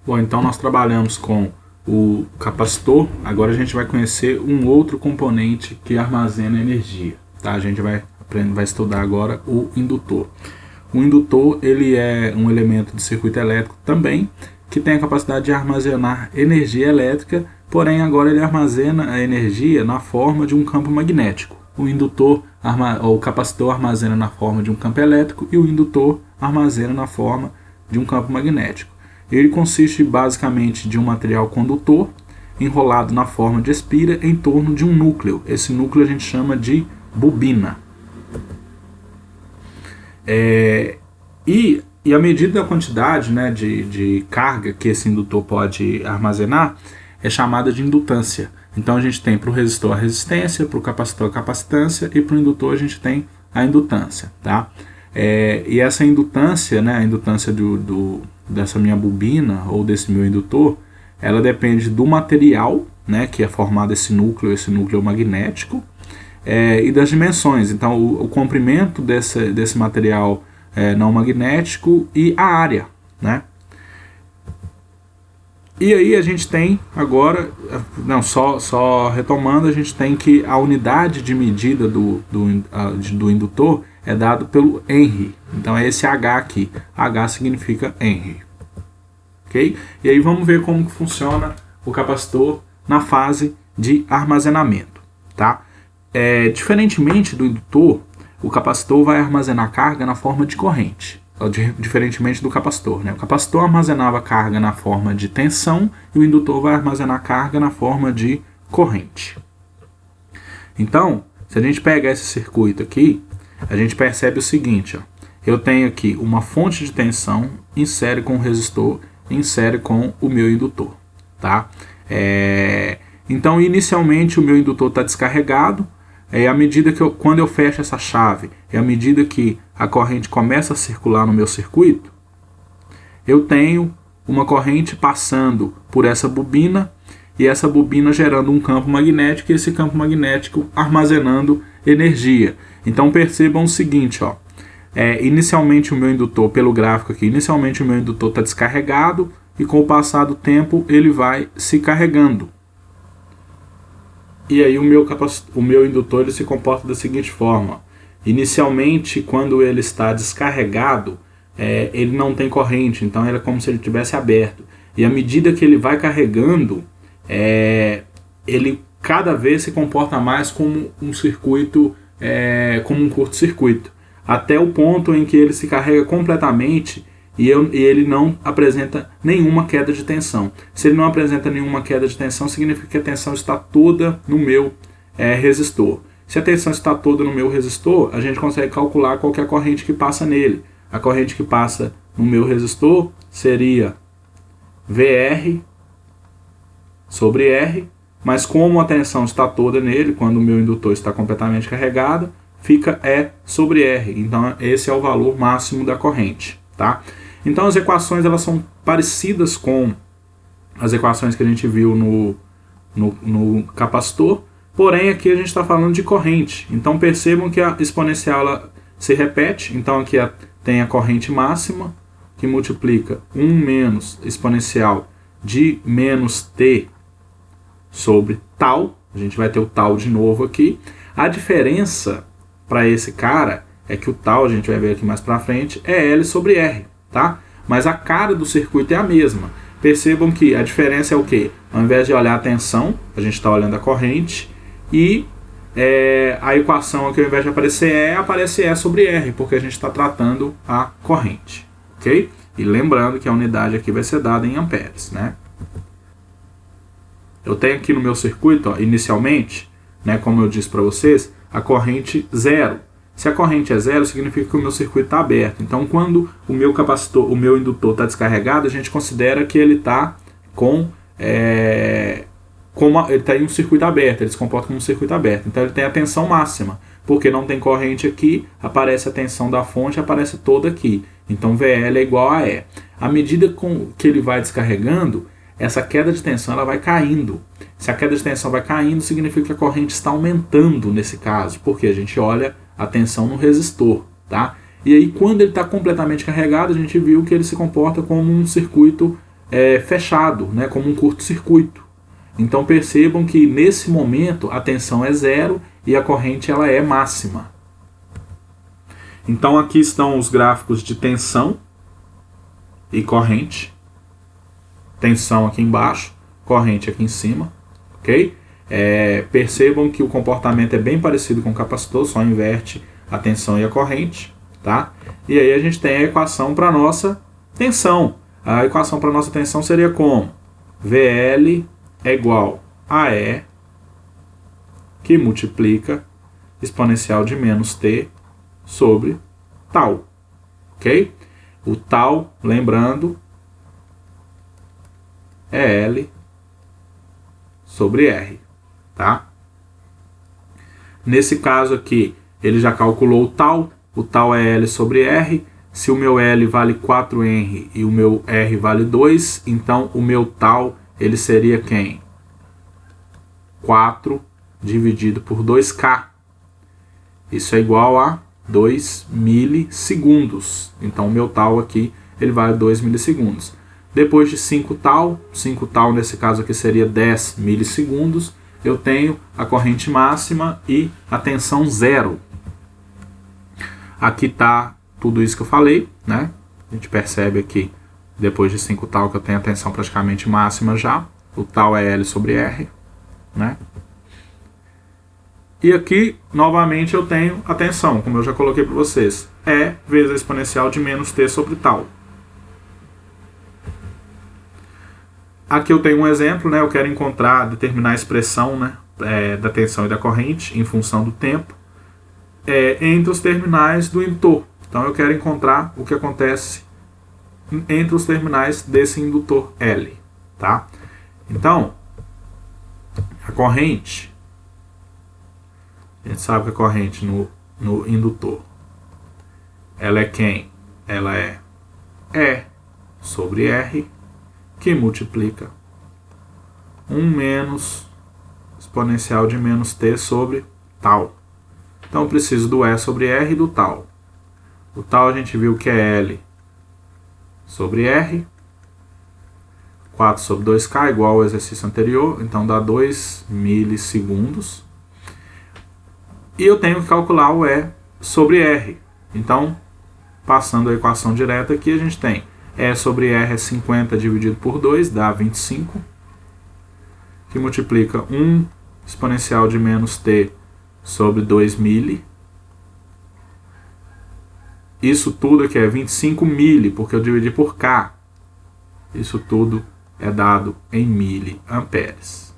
Bom, então nós trabalhamos com o capacitor, agora a gente vai conhecer um outro componente que armazena energia, tá? A gente vai estudar agora o indutor. O indutor, ele é um elemento do circuito elétrico também, que tem a capacidade de armazenar energia elétrica, porém agora ele armazena a energia na forma de um campo magnético. O capacitor armazena na forma de um campo elétrico e o indutor armazena na forma de um campo magnético. Ele consiste basicamente de um material condutor enrolado na forma de espira em torno de um núcleo. Esse núcleo a gente chama de bobina. E a medida da quantidade, né, de carga que esse indutor pode armazenar é chamada de indutância. Então a gente tem para o resistor a resistência, para o capacitor a capacitância e para o indutor a gente tem a indutância. Tá? E essa indutância, né, a indutância dessa minha bobina ou desse meu indutor, ela depende do material, né, que é formado esse núcleo magnético, e das dimensões. Então o comprimento desse material não magnético e a área, né? E aí a gente tem agora, só retomando, a gente tem que a unidade de medida do indutor é dado pelo Henry. Então é esse H aqui. H significa Henry. Ok? E aí vamos ver como que funciona o capacitor na fase de armazenamento. Tá? Diferentemente do indutor, o capacitor vai armazenar carga na forma de corrente. Diferentemente do capacitor, né? O capacitor armazenava carga na forma de tensão e o indutor vai armazenar carga na forma de corrente. Então, se a gente pegar esse circuito aqui, a gente percebe o seguinte, ó. Eu tenho aqui uma fonte de tensão em série com o resistor, em série com o meu indutor. Tá? Então, inicialmente o meu indutor está descarregado. À medida que quando eu fecho essa chave, à medida que a corrente começa a circular no meu circuito, eu tenho uma corrente passando por essa bobina e essa bobina gerando um campo magnético e esse campo magnético armazenando energia. Então percebam o seguinte, ó, inicialmente o meu indutor, pelo gráfico aqui, inicialmente o meu indutor está descarregado e com o passar do tempo ele vai se carregando. E aí o meu indutor ele se comporta da seguinte forma. Inicialmente, quando ele está descarregado, ele não tem corrente, então ele é como se ele tivesse aberto. E à medida que ele vai carregando, ele cada vez se comporta mais como um circuito, como um curto-circuito. Até o ponto em que ele se carrega completamente e ele não apresenta nenhuma queda de tensão. Se ele não apresenta nenhuma queda de tensão, significa que a tensão está toda no meu resistor. Se a tensão está toda no meu resistor, a gente consegue calcular qual que é a corrente que passa nele. A corrente que passa no meu resistor seria VR sobre R, mas como a tensão está toda nele, quando o meu indutor está completamente carregado, fica E sobre R. Então esse é o valor máximo da corrente. Tá? Então as equações elas são parecidas com as equações que a gente viu no capacitor, porém aqui a gente está falando de corrente. Então percebam que a exponencial ela se repete. Então aqui tem a corrente máxima, que multiplica 1 menos exponencial de menos t sobre tal. A gente vai ter o tal de novo aqui. A diferença para esse cara é que o tal, a gente vai ver aqui mais para frente, é L sobre R, tá? Mas a cara do circuito é a mesma. Percebam que a diferença é o quê? Ao invés de olhar a tensão, a gente está olhando a corrente, e a equação aqui, ao invés de aparecer aparece E sobre R, porque a gente está tratando a corrente, ok? E lembrando que a unidade aqui vai ser dada em amperes, né? Eu tenho aqui no meu circuito, ó, inicialmente, né, como eu disse para vocês, a corrente 0. Se a corrente é 0, significa que o meu circuito está aberto. Então, quando o meu indutor está descarregado, a gente considera que ele está ele está em um circuito aberto, ele se comporta como um circuito aberto. Então, ele tem a tensão máxima, porque não tem corrente aqui, aparece a tensão da fonte, aparece toda aqui. Então, VL é igual a E. À medida que ele vai descarregando, essa queda de tensão ela vai caindo. Se a queda de tensão vai caindo, significa que a corrente está aumentando nesse caso, porque a gente olha a tensão no resistor, tá? E aí quando ele está completamente carregado, a gente viu que ele se comporta como um circuito fechado, né, como um curto-circuito. Então percebam que nesse momento a tensão é zero e a corrente ela é máxima. Então aqui estão os gráficos de tensão e corrente. Tensão aqui embaixo, corrente aqui em cima, ok? Percebam que o comportamento é bem parecido com o capacitor, só inverte a tensão e a corrente, tá? E aí a gente tem a equação para a nossa tensão. A equação para a nossa tensão seria como? VL é igual a E, que multiplica exponencial de menos T sobre tal, ok? O tal, lembrando, é L sobre R, tá? Nesse caso aqui, ele já calculou o tal é L sobre R. Se o meu L vale 4Henry e o meu R vale 2, então o meu tal ele seria quem? 4 dividido por 2K. Isso é igual a 2 milissegundos. Então o meu tal aqui ele vale 2 milissegundos. Depois de 5 tal nesse caso aqui seria 10 milissegundos, eu tenho a corrente máxima e a tensão zero. Aqui está tudo isso que eu falei, né? A gente percebe aqui, depois de 5 tal, que eu tenho a tensão praticamente máxima já. O tal é L sobre R, né? E aqui, novamente, eu tenho a tensão, como eu já coloquei para vocês. E vezes a exponencial de menos T sobre tal. Aqui eu tenho um exemplo, né? Eu quero determinar a expressão, né, da tensão e da corrente em função do tempo entre os terminais do indutor. Então eu quero encontrar o que acontece entre os terminais desse indutor L, tá? Então, a corrente, a gente sabe que a corrente no indutor, ela é quem? Ela é E sobre R, que multiplica 1 menos exponencial de menos T sobre tal. Então eu preciso do E sobre R e do tal. O tal a gente viu que é L sobre R. 4 sobre 2K igual ao exercício anterior, então dá 2 milissegundos. E eu tenho que calcular o E sobre R. Então, passando a equação direta aqui, a gente tem E sobre R é 50 dividido por 2, dá 25, que multiplica 1 exponencial de menos T sobre 2 mili. Isso tudo aqui é 25 mili, porque eu dividi por K. Isso tudo é dado em miliamperes.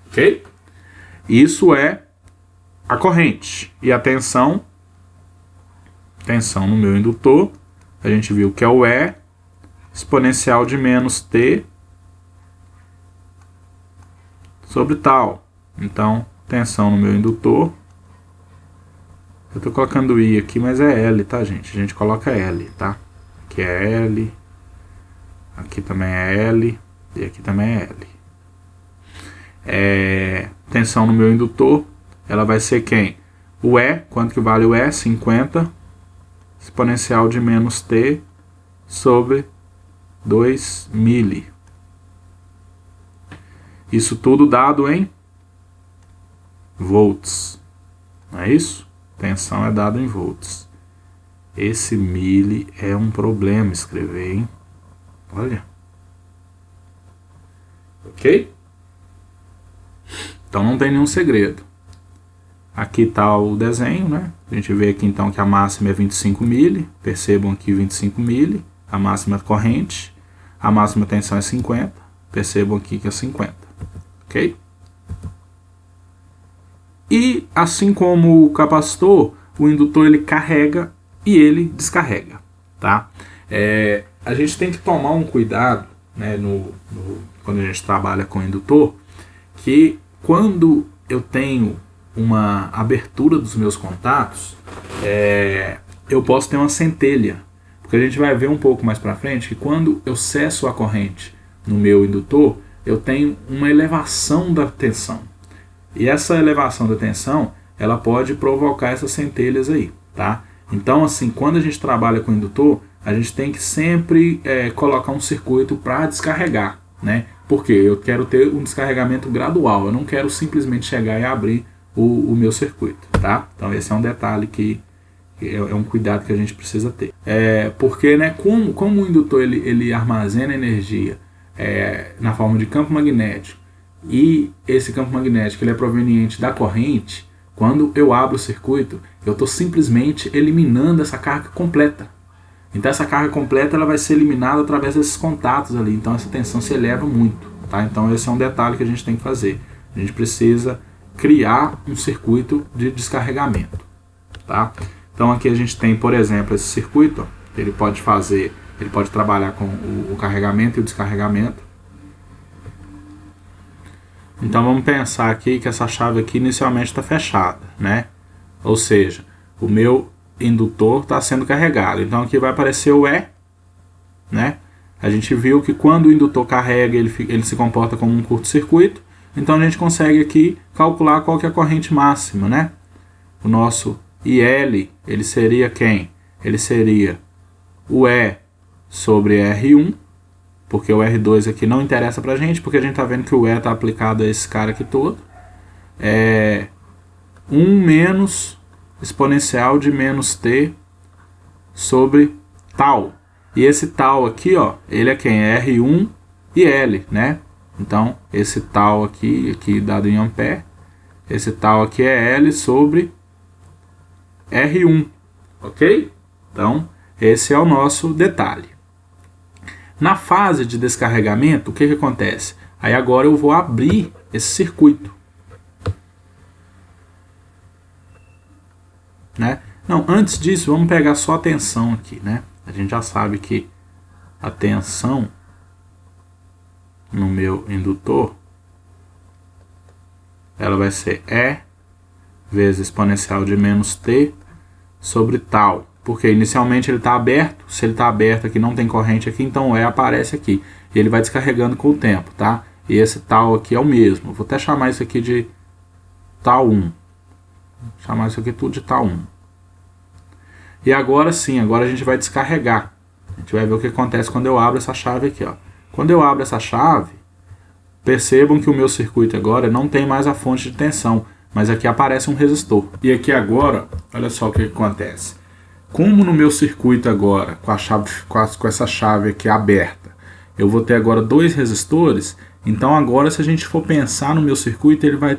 Ok? Isso é a corrente. E a tensão no meu indutor, a gente viu que é o E exponencial de menos T sobre tal. Então, tensão no meu indutor, eu estou colocando I aqui, mas é L, tá, gente? A gente coloca L, tá? Aqui é L, aqui também é L e aqui também é L. Tensão no meu indutor, ela vai ser quem? O E, quanto que vale o E? 50 exponencial de menos T sobre 2 mili. Isso tudo dado em volts, não é isso? Tensão é dado em volts. Esse mili é um problema escrever, hein? Olha. Ok? Então não tem nenhum segredo. Aqui está o desenho, né? A gente vê aqui então que a máxima é 25 mili. Percebam aqui 25 mili. A máxima corrente. A máxima tensão é 50. Percebam aqui que é 50. Ok? E assim como o capacitor, o indutor ele carrega e ele descarrega, tá? A gente tem que tomar um cuidado, né, quando a gente trabalha com indutor, que quando eu tenho uma abertura dos meus contatos, eu posso ter uma centelha, porque a gente vai ver um pouco mais para frente que quando eu cesso a corrente no meu indutor, eu tenho uma elevação da tensão. E essa elevação da tensão, ela pode provocar essas centelhas aí, tá? Então, assim, quando a gente trabalha com indutor, a gente tem que sempre colocar um circuito para descarregar, né? Porque eu quero ter um descarregamento gradual, eu não quero simplesmente chegar e abrir o meu circuito, tá? Então esse é um detalhe que é um cuidado que a gente precisa ter. Porque, né, como o indutor ele armazena energia na forma de campo magnético, e esse campo magnético ele é proveniente da corrente, quando eu abro o circuito, eu estou simplesmente eliminando essa carga completa. Então essa carga completa ela vai ser eliminada através desses contatos ali, então essa tensão se eleva muito, tá? Então esse é um detalhe que a gente tem que fazer. A gente precisa criar um circuito de descarregamento, tá? Então aqui a gente tem, por exemplo, esse circuito, ó, ele pode trabalhar com o carregamento e o descarregamento. Então vamos pensar aqui que essa chave aqui inicialmente está fechada, né? Ou seja, o meu indutor está sendo carregado. Então aqui vai aparecer o E, né? A gente viu que quando o indutor carrega, ele se comporta como um curto-circuito. Então a gente consegue aqui calcular qual que é a corrente máxima, né? O nosso IL, ele seria quem? Ele seria o E sobre R1, porque o R2 aqui não interessa pra gente, porque a gente tá vendo que o E está aplicado a esse cara aqui todo. 1 menos exponencial de menos T sobre tal. E esse tal aqui, ó, ele é quem? É R1 e L, né? Então, esse tal aqui dado em ampere, esse tal aqui é L sobre R1, ok? Então, esse é o nosso detalhe. Na fase de descarregamento, o que acontece? Aí agora eu vou abrir esse circuito, né? Não, antes disso, vamos pegar só a tensão aqui, né? A gente já sabe que a tensão no meu indutor, ela vai ser E vezes exponencial de menos T sobre tal. Porque inicialmente ele está aberto, se ele está aberto aqui não tem corrente aqui, então o E aparece aqui. E ele vai descarregando com o tempo, tá? E esse tal aqui é o mesmo. Vou até chamar isso aqui de tal 1. Vou chamar isso aqui tudo de tal 1. E agora sim, agora a gente vai descarregar. A gente vai ver o que acontece quando eu abro essa chave aqui, ó. Quando eu abro essa chave, percebam que o meu circuito agora não tem mais a fonte de tensão, mas aqui aparece um resistor. E aqui agora, olha só o que acontece. Como no meu circuito agora, com essa chave aqui aberta, eu vou ter agora 2 resistores, então agora se a gente for pensar no meu circuito, ele vai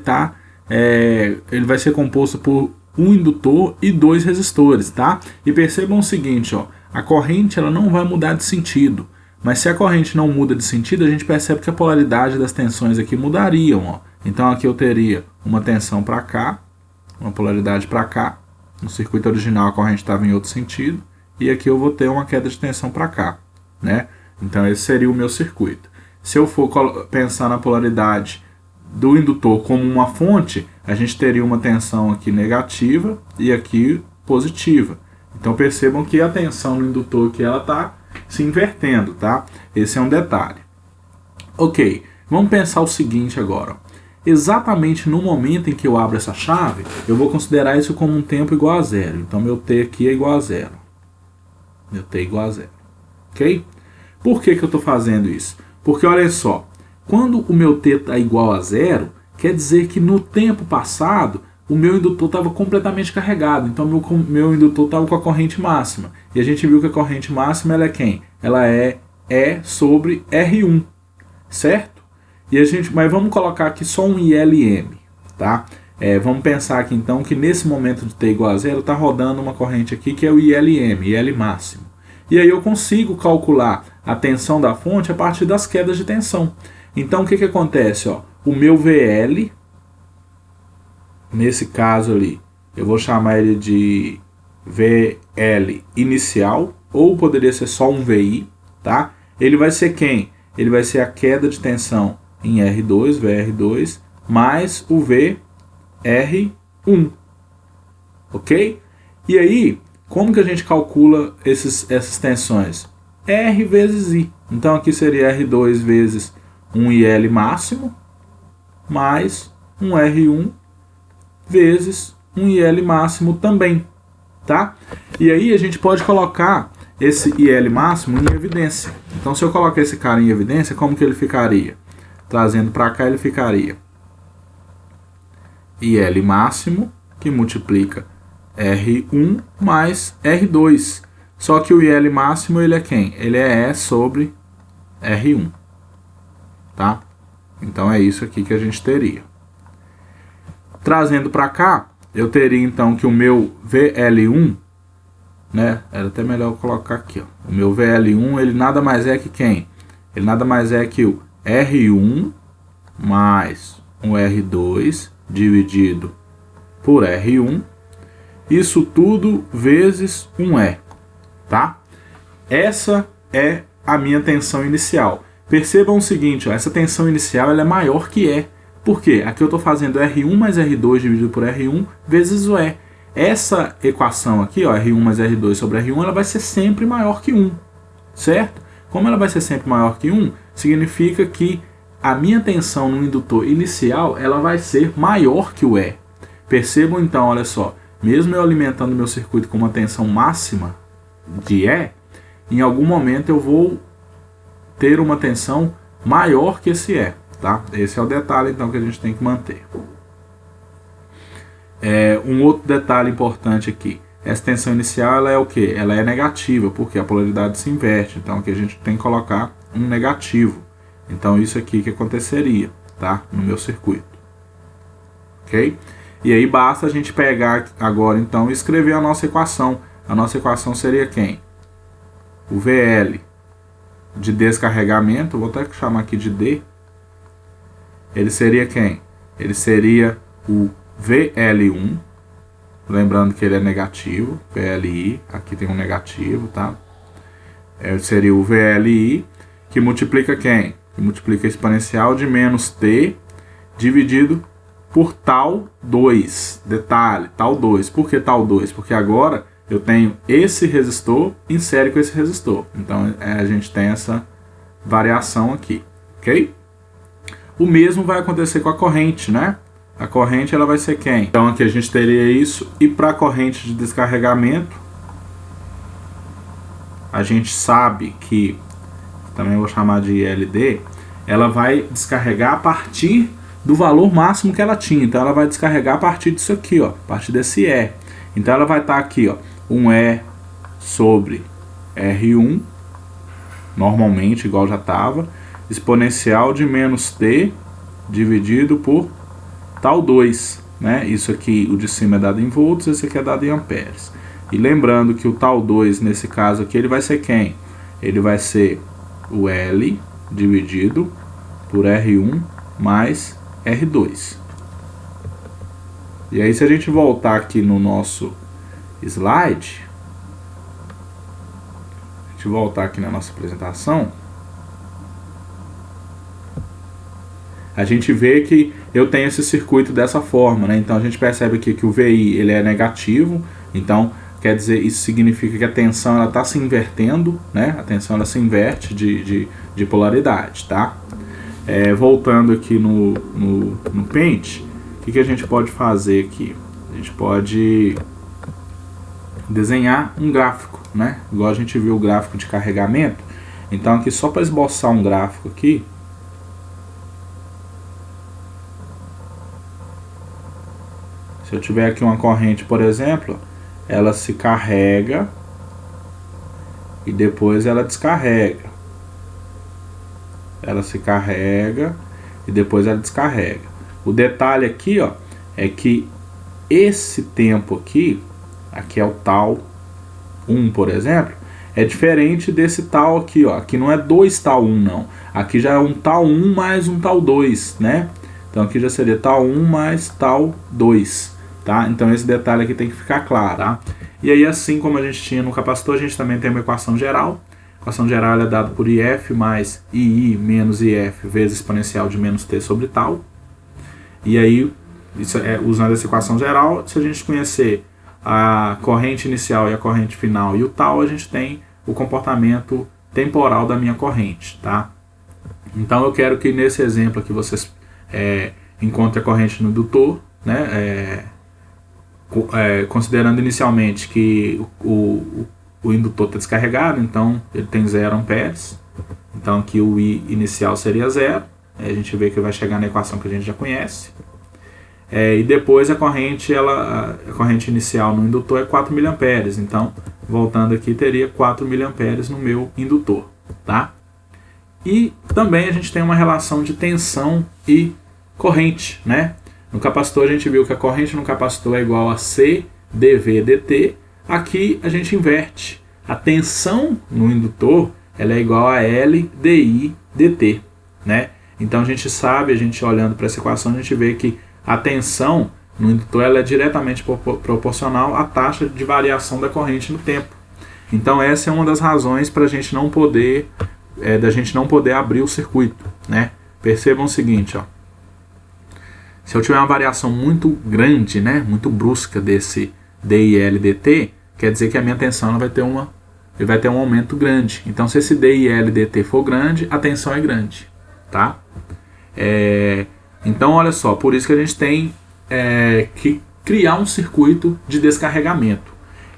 ser composto por um indutor e 2 resistores, tá? E percebam o seguinte, ó, a corrente ela não vai mudar de sentido, mas se a corrente não muda de sentido, a gente percebe que a polaridade das tensões aqui mudariam, ó. Então aqui eu teria uma tensão para cá, uma polaridade para cá. No circuito original a corrente estava em outro sentido, e aqui eu vou ter uma queda de tensão para cá, né? Então esse seria o meu circuito. Se eu for pensar na polaridade do indutor como uma fonte, a gente teria uma tensão aqui negativa e aqui positiva. Então percebam que a tensão no indutor aqui ela está se invertendo, tá? Esse é um detalhe. Ok, vamos pensar o seguinte agora, ó. Exatamente no momento em que eu abro essa chave, eu vou considerar isso como um tempo igual a zero. Então meu T aqui é igual a zero. Meu T é igual a zero. Ok? Por que eu estou fazendo isso? Porque olha só, quando o meu T está igual a zero, quer dizer que no tempo passado o meu indutor estava completamente carregado. Então meu indutor estava com a corrente máxima. E a gente viu que a corrente máxima ela é quem? Ela é E sobre R1. Certo? Mas vamos colocar aqui só um ILM, tá? Vamos pensar aqui então que nesse momento de T igual a zero está rodando uma corrente aqui que é o ILM, IL máximo. E aí eu consigo calcular a tensão da fonte a partir das quedas de tensão. Então o que acontece? Ó? O meu VL, nesse caso ali, eu vou chamar ele de VL inicial, ou poderia ser só um VI, tá? Ele vai ser quem? Ele vai ser a queda de tensão em R2, VR2, mais o VR1, ok? E aí, como que a gente calcula essas tensões? R vezes I. Então aqui seria R2 vezes um IL máximo, mais um R1 vezes um IL máximo também, tá? E aí a gente pode colocar esse IL máximo em evidência. Então, se eu colocar esse cara em evidência, como que ele ficaria? Trazendo para cá, ele ficaria IL máximo, que multiplica R1 mais R2. Só que o IL máximo, ele é quem? Ele é E sobre R1. Tá? Então, é isso aqui que a gente teria. Trazendo para cá, eu teria então que o meu VL1, né? Era até melhor eu colocar aqui, ó. O meu VL1, ele nada mais é que quem? Ele nada mais é que o R1 mais um R2 dividido por R1. Isso tudo vezes um E, tá? Essa é a minha tensão inicial. Percebam o seguinte, ó, essa tensão inicial ela é maior que E. Por quê? Aqui eu estou fazendo R1 mais R2 dividido por R1 vezes o E. Essa equação aqui, ó, R1 mais R2 sobre R1, ela vai ser sempre maior que 1, certo? Como ela vai ser sempre maior que 1, significa que a minha tensão no indutor inicial, ela vai ser maior que o E. Percebam então, olha só, mesmo eu alimentando meu circuito com uma tensão máxima de E, em algum momento eu vou ter uma tensão maior que esse E, tá? Esse é o detalhe então que a gente tem que manter. Um outro detalhe importante aqui, essa tensão inicial ela é o que? Ela é negativa, porque a polaridade se inverte, então aqui a gente tem que colocar um negativo. Então isso aqui que aconteceria, tá? No meu circuito, ok? E aí basta a gente pegar agora então e escrever a nossa equação. A nossa equação seria quem? O VL de descarregamento, vou até chamar aqui de D. Ele seria quem? Ele seria o VL1, lembrando que ele é negativo, VLI, aqui tem um negativo, tá? Seria o VLI, que multiplica quem? Que multiplica a exponencial de menos T dividido por tal 2. Detalhe, tal 2. Por que tal 2? Porque agora eu tenho esse resistor em série com esse resistor. Então a gente tem essa variação aqui, ok? O mesmo vai acontecer com a corrente, né? A corrente ela vai ser quem? Então aqui a gente teria isso. E para a corrente de descarregamento, a gente sabe que, também vou chamar de ILD, ela vai descarregar a partir do valor máximo que ela tinha. Então ela vai descarregar a partir disso aqui, ó, a partir desse E. Então ela vai estar aqui, ó, um E sobre R1, normalmente, igual já estava, exponencial de menos T dividido por tal 2, né? Isso aqui, o de cima é dado em volts, esse aqui é dado em amperes. E lembrando que o tal 2, nesse caso aqui, ele vai ser quem? Ele vai ser o L dividido por R1 mais R2. E aí, se a gente voltar aqui no nosso slide, a gente voltar aqui na nossa apresentação, a gente vê que eu tenho esse circuito dessa forma, né? Então a gente percebe aqui que o VI ele é negativo, então quer dizer, isso significa que a tensão ela está se invertendo, né? A tensão ela se inverte de polaridade, tá? Voltando aqui no Paint, o que a gente pode fazer aqui? A gente pode desenhar um gráfico, né? Igual a gente viu o gráfico de carregamento. Então aqui só para esboçar um gráfico aqui, se eu tiver aqui uma corrente, por exemplo, ela se carrega e depois ela descarrega. Ela se carrega e depois ela descarrega. O detalhe aqui, ó, é que esse tempo aqui é o tal 1, por exemplo, é diferente desse tal aqui, ó. Aqui não é 2 tal 1, não. Aqui já é um tal 1 mais um tal 2, né? Então aqui já seria tal 1 mais tal 2, tá? Então esse detalhe aqui tem que ficar claro, tá? E aí, assim como a gente tinha no capacitor, a gente também tem uma equação geral. A equação geral é dada por IF mais II menos IF vezes exponencial de menos T sobre tal. E aí, usando essa equação geral, se a gente conhecer a corrente inicial e a corrente final e o tal, a gente tem o comportamento temporal da minha corrente, tá? Então eu quero que nesse exemplo aqui vocês encontrem a corrente no indutor, né? Considerando inicialmente que o indutor está descarregado, então ele tem 0 amperes. Então aqui o I inicial seria 0. A gente vê que vai chegar na equação que a gente já conhece. E depois a corrente inicial no indutor é 4 mA. Então, voltando aqui, teria 4 mA no meu indutor. Tá? E também a gente tem uma relação de tensão e corrente. Né? No capacitor a gente viu que a corrente no capacitor é igual a C dV dt. Aqui a gente inverte. A tensão no indutor ela é igual a L di dt. Né? Então a gente sabe, a gente olhando para essa equação, a gente vê que a tensão no indutor ela é diretamente proporcional à taxa de variação da corrente no tempo. Então essa é uma das razões para a gente não poder abrir o circuito. Né? Percebam o seguinte, ó. Se eu tiver uma variação muito grande, né, muito brusca desse DIL dt, quer dizer que a minha tensão ela vai ter um aumento grande. Então se esse DIL dt for grande, a tensão é grande. Tá? Então olha só, por isso que a gente tem que criar um circuito de descarregamento.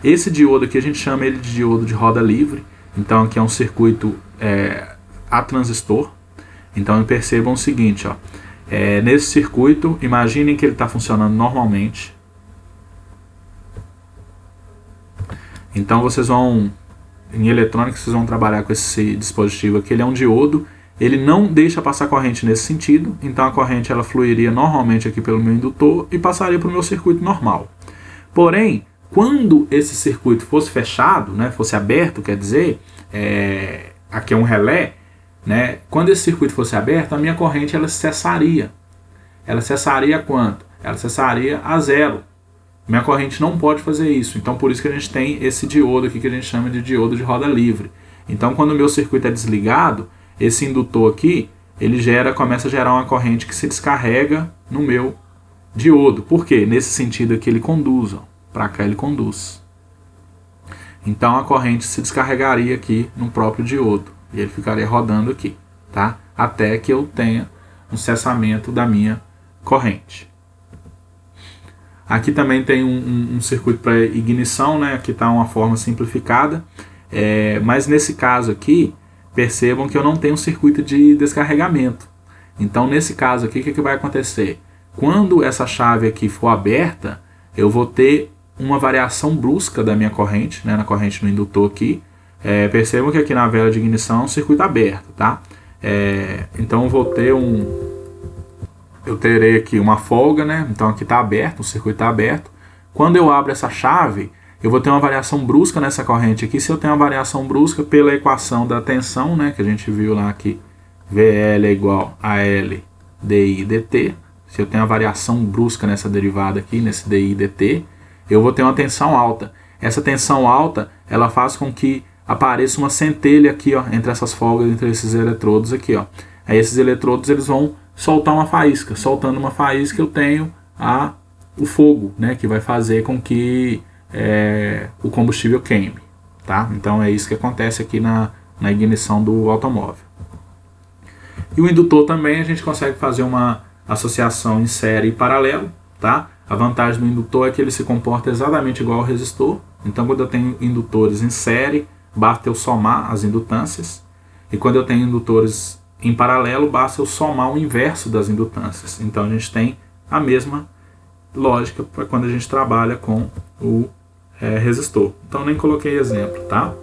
Esse diodo aqui a gente chama ele de diodo de roda livre. Então aqui é um circuito a transistor. Então percebam o seguinte, ó, nesse circuito, imaginem que ele está funcionando normalmente. Então vocês vão, em eletrônica, vocês vão trabalhar com esse dispositivo aqui, ele é um diodo. Ele não deixa passar corrente nesse sentido, então a corrente ela fluiria normalmente aqui pelo meu indutor e passaria para o meu circuito normal. Porém, quando esse circuito fosse fechado, né, fosse aberto, quer dizer, aqui é um relé, né, quando esse circuito fosse aberto, a minha corrente ela cessaria. Ela cessaria a quanto? Ela cessaria a 0. Minha corrente não pode fazer isso, então por isso que a gente tem esse diodo aqui que a gente chama de diodo de roda livre. Então quando o meu circuito é desligado, esse indutor aqui, ele começa a gerar uma corrente que se descarrega no meu diodo. Por quê? Nesse sentido aqui ele conduz, para cá ele conduz. Então a corrente se descarregaria aqui no próprio diodo e ele ficaria rodando aqui, tá? Até que eu tenha um cessamento da minha corrente. Aqui também tem um circuito para ignição, né? Aqui está uma forma simplificada, mas nesse caso aqui, percebam que eu não tenho um circuito de descarregamento. Então nesse caso aqui, o que vai acontecer? Quando essa chave aqui for aberta, eu vou ter uma variação brusca da minha corrente, né, na corrente no indutor aqui. Percebam que aqui na vela de ignição é um circuito aberto, tá? Então eu terei aqui uma folga, né? Então aqui está aberto, o circuito está aberto. Quando eu abro essa chave, eu vou ter uma variação brusca nessa corrente aqui. Se eu tenho uma variação brusca pela equação da tensão, né, que a gente viu lá que VL é igual a L di dt. Se eu tenho uma variação brusca nessa derivada aqui, nesse di dt, eu vou ter uma tensão alta. Essa tensão alta, ela faz com que apareça uma centelha aqui, ó, entre essas folgas, entre esses eletrodos aqui, ó. Aí esses eletrodos eles vão soltar uma faísca. Soltando uma faísca eu tenho o fogo, né, que vai fazer com que o combustível queime, tá? Então é isso que acontece aqui na ignição do automóvel. E o indutor também a gente consegue fazer uma associação em série e paralelo, tá? A vantagem do indutor é que ele se comporta exatamente igual ao resistor. Então quando eu tenho indutores em série, basta eu somar as indutâncias, e quando eu tenho indutores em paralelo, basta eu somar o inverso das indutâncias. Então a gente tem a mesma lógica para quando a gente trabalha com o resistor. Então nem coloquei exemplo, tá?